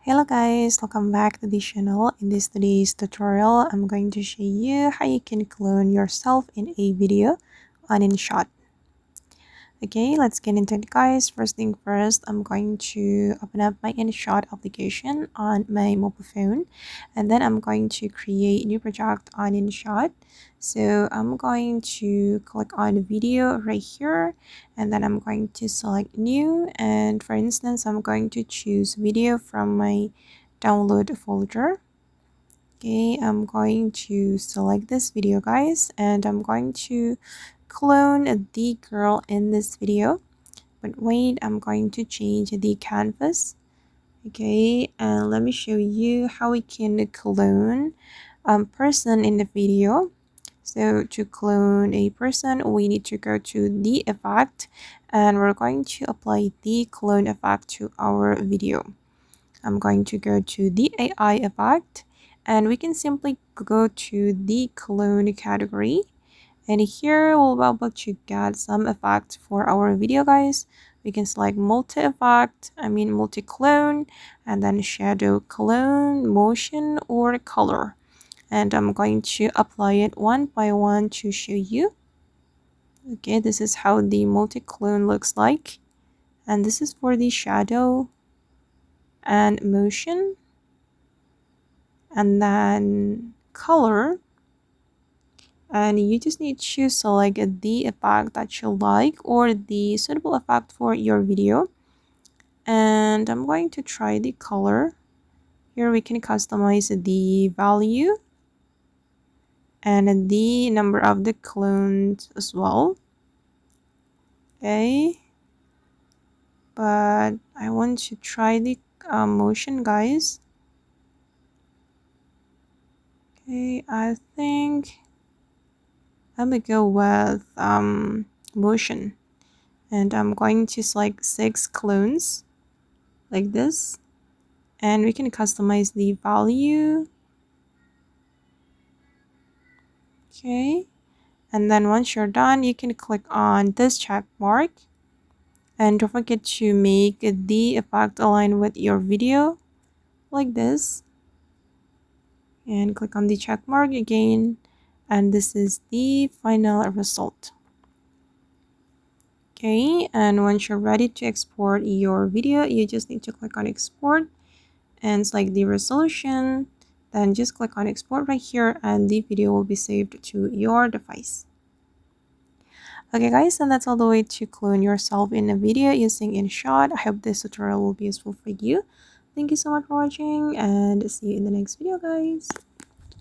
Hello guys, welcome back to the channel. In today's tutorial, I'm going to show you how you can clone yourself in a video on InShot. Okay, let's get into it guys. First thing first, I'm going to open up my InShot application on my mobile phone, and then I'm going to create a new project on InShot. So I'm going to click on video right here, and then I'm going to select new, and for instance I'm going to choose video from my download folder. Okay, I'm going to select this video guys, and I'm going to clone the girl in this video. But wait, I'm going to change the canvas. Okay, and let me show you how we can clone a person in the video. So to clone a person, we need to go to the effect, and we're going to apply the clone effect to our video. I'm going to go to the AI effect, and we can simply go to the clone category, and here we'll be able to get some effects for our video guys. We can select multi clone, and then shadow clone, motion, or color, and I'm going to apply it one by one to show you. Okay, this is how the multi clone looks like, and this is for the shadow and motion, and then color, and you just need to select the effect that you like or the suitable effect for your video. And I'm going to try the color. Here we can customize the value and the number of the clones as well. Okay, but I want to try the motion guys. Okay, I think I'm gonna go with motion, and I'm going to select 6 clones like this, and we can customize the value. Okay, and then once you're done, you can click on this check mark, and don't forget to make the effect align with your video like this, and click on the check mark again, and this is the final result. Okay, and once you're ready to export your video, you just need to click on export and select the resolution, then just click on export right here, and the video will be saved to your device. Okay guys, and that's all the way to clone yourself in a video using InShot. I hope this tutorial will be useful for you. Thank you so much for watching, and see you in the next video guys.